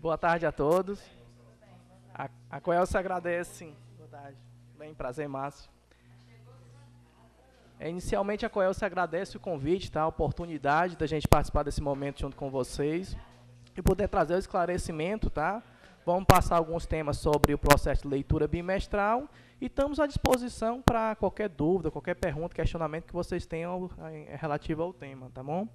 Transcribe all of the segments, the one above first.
Boa tarde a todos. A Coelce agradece, sim. Boa tarde. Bem, prazer, Márcio. Inicialmente, a Coelce agradece o convite, tá? A oportunidade da gente participar desse momento junto com vocês e poder trazer o esclarecimento, tá? Vamos passar alguns temas sobre o processo de leitura bimestral e estamos à disposição para qualquer dúvida, qualquer pergunta, questionamento que vocês tenham relativo ao tema, tá bom?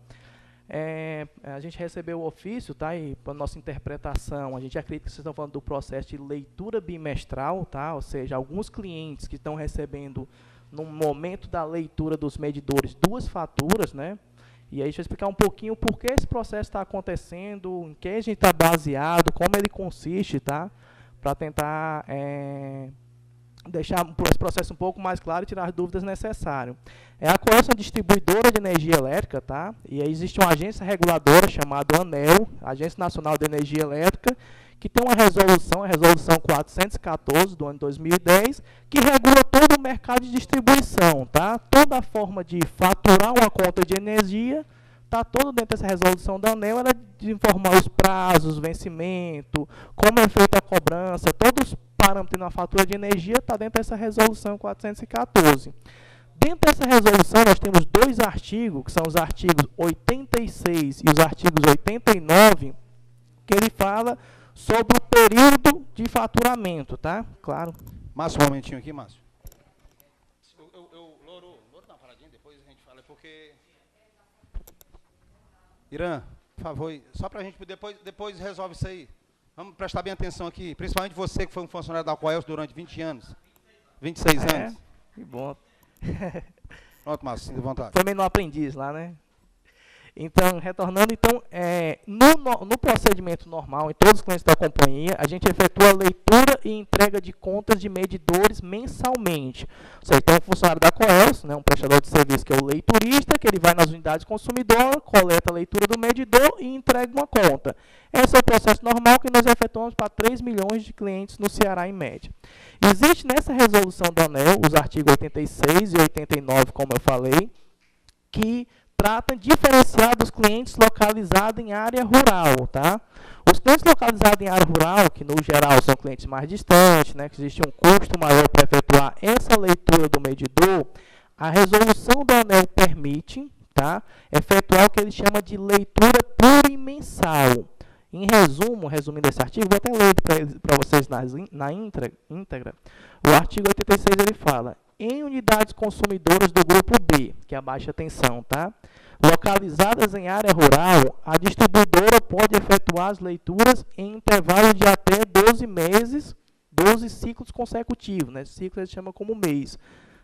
A gente recebeu o ofício, tá? E para nossa interpretação, a gente acredita que vocês estão falando do processo de leitura bimestral, tá? Ou seja, alguns clientes que estão recebendo, no momento da leitura dos medidores, 2 faturas, né? E aí, deixa eu explicar um pouquinho por que esse processo está acontecendo, em que a gente está baseado, como ele consiste, tá? Para tentar deixar esse processo um pouco mais claro e tirar as dúvidas necessárias. A Coelce é uma distribuidora de energia elétrica, tá? E aí existe uma agência reguladora chamada ANEEL, Agência Nacional de Energia Elétrica, que tem uma resolução, a resolução 414 do ano 2010, que regula todo o mercado de distribuição, tá? Toda a forma de faturar uma conta de energia está todo dentro dessa resolução da ANEEL, ela de informar os prazos, vencimento, como é feita a cobrança, todos os parâmetros na fatura de energia está dentro dessa resolução 414. Dentro dessa resolução, nós temos 2 artigos, que são os artigos 86 e os artigos 89, que ele fala sobre o período de faturamento, tá? Claro. Márcio, um momentinho aqui, Márcio. Louro dá uma paradinha, depois a gente fala, porque... Irã, por favor, só para a gente, depois resolve isso aí. Vamos prestar bem atenção aqui, principalmente você que foi um funcionário da Coelce durante 20 anos, 26 anos. Que bom. Pronto, Márcio, sinta vontade. Também no aprendiz lá, né? Então, retornando, no procedimento normal, em todos os clientes da companhia, a gente efetua a leitura e entrega de contas de medidores mensalmente. Ou seja, tem um funcionário da Coelce, né, um prestador de serviço que é o leiturista, que ele vai nas unidades consumidor, coleta a leitura do medidor e entrega uma conta. Esse é o processo normal que nós efetuamos para 3 milhões de clientes no Ceará, em média. Existe nessa resolução da ANEEL, os artigos 86 e 89, como eu falei, que tratam de diferenciar dos clientes localizados em área rural, tá? Os clientes localizados em área rural, que no geral são clientes mais distantes, né, que existe um custo maior para efetuar essa leitura do medidor, a resolução da ANEEL permite, tá, efetuar o que ele chama de leitura plurimensal. Em resumo, resumindo esse artigo, vou até ler para vocês na íntegra. O artigo 86 ele fala: em unidades consumidoras do grupo B, que é a baixa tensão, tá? Localizadas em área rural, a distribuidora pode efetuar as leituras em intervalo de até 12 meses, 12 ciclos consecutivos, né? Ciclos eles chamam como mês.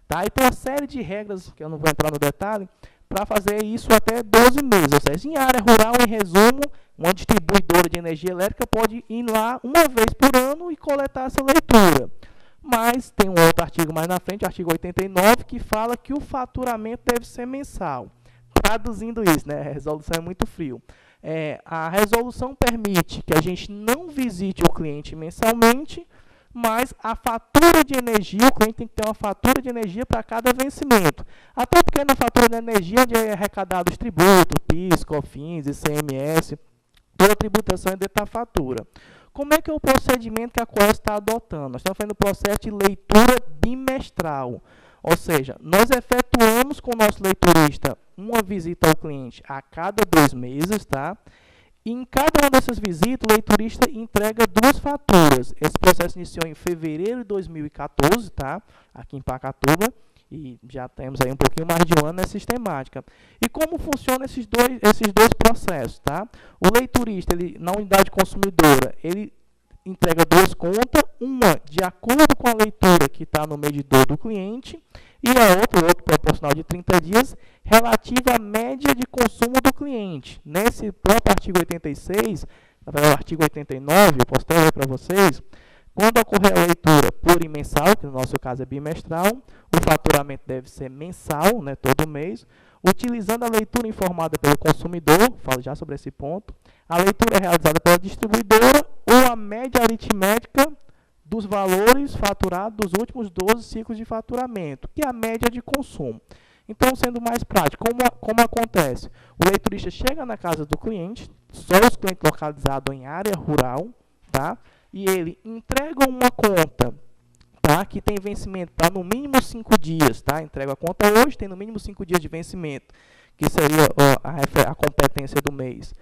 Tá? E tem uma série de regras, que eu não vou entrar no detalhe, para fazer isso até 12 meses. Ou seja, em área rural, em resumo, uma distribuidora de energia elétrica pode ir lá uma vez por ano e coletar essa leitura. Mas tem um outro artigo mais na frente, o artigo 89, que fala que o faturamento deve ser mensal. Traduzindo isso, né? A resolução é muito frio. A resolução permite que a gente não visite o cliente mensalmente, mas a fatura de energia, o cliente tem que ter uma fatura de energia para cada vencimento. Até porque na fatura de energia é arrecadado os tributos, PIS, COFINS, ICMS, toda a tributação é dentro da fatura. Como é que é o procedimento que a Coelce está adotando? Nós estamos fazendo o processo de leitura bimestral. Ou seja, nós efetuamos com o nosso leiturista uma visita ao cliente a cada 2 meses, tá? E em cada uma dessas visitas, o leiturista entrega 2 faturas. Esse processo iniciou em fevereiro de 2014, tá? Aqui em Pacatuba. E já temos aí um pouquinho mais de um ano nessa sistemática. E como funcionam esses dois processos, tá? O leiturista, na unidade consumidora, ele entrega 2 contas, uma de acordo com a leitura que está no medidor do cliente, e a outra proporcional de 30 dias, relativa à média de consumo do cliente. Nesse próprio artigo 86, na verdade, o artigo 89, eu posso até ler para vocês, quando ocorrer a leitura plurimensal, que no nosso caso é bimestral, o faturamento deve ser mensal, né, todo mês, utilizando a leitura informada pelo consumidor, falo já sobre esse ponto, a leitura é realizada pela distribuidora ou a média aritmética dos valores faturados dos últimos 12 ciclos de faturamento, que é a média de consumo. Então, sendo mais prático, como acontece? O leiturista chega na casa do cliente, só os clientes localizados em área rural, tá? E ele entrega uma conta, tá? Que tem vencimento para no mínimo 5 dias, tá? Entrega a conta hoje, tem no mínimo 5 dias de vencimento, que seria a competência do mês,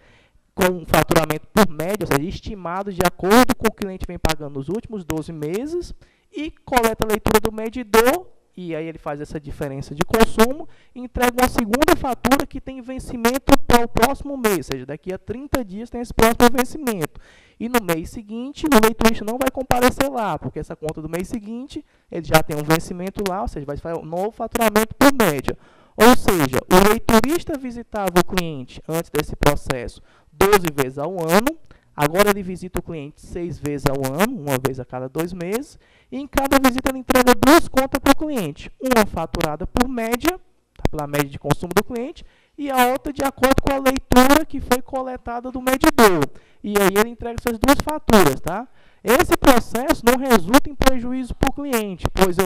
com um faturamento por média, ou seja, estimado de acordo com o que o cliente vem pagando nos últimos 12 meses, e coleta a leitura do medidor, e aí ele faz essa diferença de consumo, e entrega uma segunda fatura que tem vencimento para o próximo mês, ou seja, daqui a 30 dias tem esse próximo vencimento. E no mês seguinte, o leiturista não vai comparecer lá, porque essa conta do mês seguinte, ele já tem um vencimento lá, ou seja, vai fazer um novo faturamento por média. Ou seja, o leiturista visitava o cliente antes desse processo 12 vezes ao ano, agora ele visita o cliente 6 vezes ao ano, uma vez a cada 2 meses, e em cada visita ele entrega 2 contas para o cliente, uma faturada por média, tá, pela média de consumo do cliente, e a outra de acordo com a leitura que foi coletada do medidor. E aí ele entrega essas 2 faturas, tá? Esse processo não resulta em prejuízo para o cliente, pois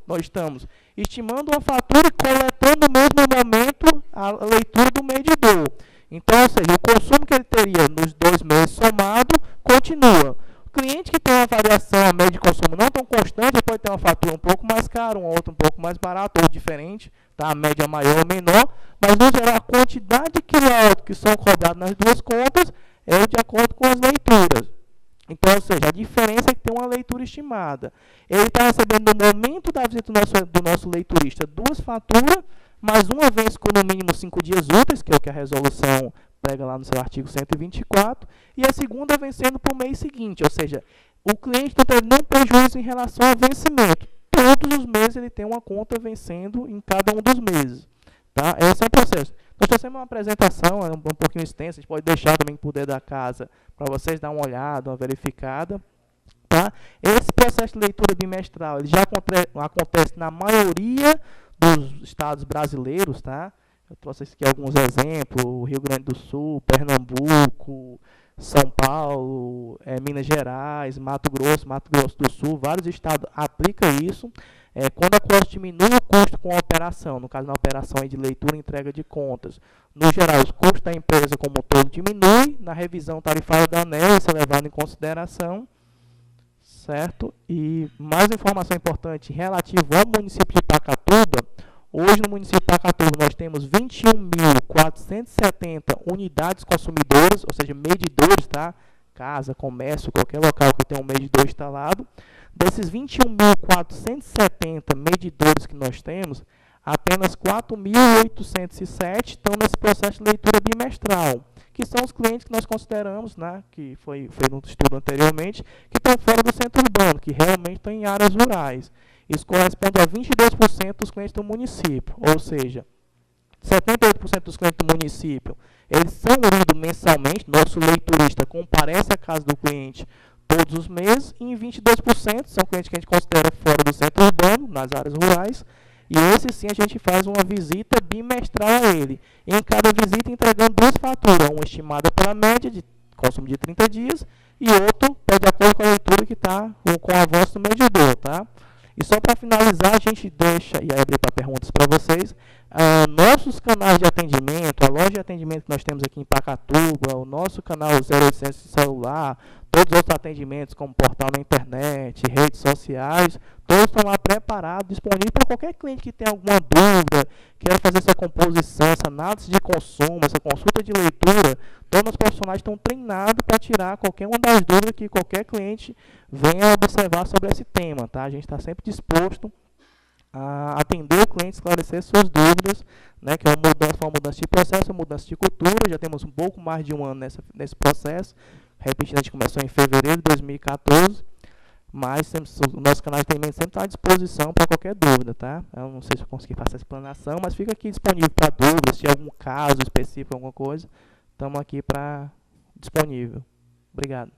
nós estamos estimando uma fatura e coletando no mesmo momento a leitura do medidor. Então, ou seja, o consumo que ele teria nos 2 meses somado continua. O cliente que tem uma variação, a média de consumo não tão constante, ele pode ter uma fatura um pouco mais cara, uma outra um pouco mais barata ou diferente, tá? A média maior ou menor, mas no geral a quantidade de quilômetros que são cobrados nas 2 contas é de acordo com as leituras. Então, ou seja, a diferença é que tem uma leitura estimada. Ele está recebendo no momento da visita do nosso leiturista 2 faturas, mas uma vez com no mínimo 5 dias úteis, que é o que a resolução prega lá no seu artigo 124, e a segunda vencendo para o mês seguinte, ou seja, o cliente não tem nenhum prejuízo em relação ao vencimento. Todos os meses ele tem uma conta vencendo em cada um dos meses. Tá? Esse é o processo. Nós trouxemos uma apresentação, um pouquinho extensa, a gente pode deixar também por dentro da casa, para vocês dar uma olhada, uma verificada. Tá? Esse processo de leitura bimestral ele já acontece na maioria dos estados brasileiros, tá? Eu trouxe aqui alguns exemplos, Rio Grande do Sul, Pernambuco, São Paulo, Minas Gerais, Mato Grosso do Sul, vários estados aplicam isso. Quando a custo diminui o custo com a operação, no caso na operação de leitura e entrega de contas, no geral os custos da empresa como um todo diminuem, na revisão tarifária da ANEEL isso é levado em consideração, certo? E mais informação importante relativa ao município de Pacatuba. Hoje no município de Pacatuba nós temos 21.470 unidades consumidoras, ou seja, medidores, tá? Casa, comércio, qualquer local que tenha um medidor instalado. Desses 21.470 medidores que nós temos, apenas 4.807 estão nesse processo de leitura bimestral, que são os clientes que nós consideramos, né, que foi no estudo anteriormente, que estão fora do centro urbano, que realmente estão em áreas rurais. Isso corresponde a 22% dos clientes do município, ou seja, 78% dos clientes do município, eles são unidos mensalmente, nosso leiturista comparece à casa do cliente todos os meses, e em 22% são clientes que a gente considera fora do centro urbano, nas áreas rurais, e esse sim a gente faz uma visita bimestral a ele. E em cada visita entregando 2 faturas, uma estimada pela média de consumo de 30 dias, e outro de acordo com a leitura que está com o avanço do medidor, tá? E só para finalizar, a gente deixa, e aí abrir para perguntas para vocês, nossos canais de atendimento, a loja de atendimento que nós temos aqui em Pacatuba, o nosso canal 0800 celular, todos os outros atendimentos como portal na internet, redes sociais, todos estão lá preparados, disponíveis para qualquer cliente que tenha alguma dúvida, queira fazer essa composição, essa análise de consumo, essa consulta de leitura. Todos os profissionais estão treinados para tirar qualquer uma das dúvidas que qualquer cliente venha observar sobre esse tema. Tá? A gente está sempre disposto a atender o cliente, esclarecer suas dúvidas, né, que é uma mudança de processo, uma mudança de cultura. Já temos um pouco mais de um ano nesse processo. Repetindo, a gente começou em fevereiro de 2014, mas o nosso canal de atendimento sempre está à disposição para qualquer dúvida, tá? Eu não sei se eu consegui passar essa explanação, mas fica aqui disponível para dúvidas, se algum caso específico, alguma coisa, estamos aqui disponível. Obrigado.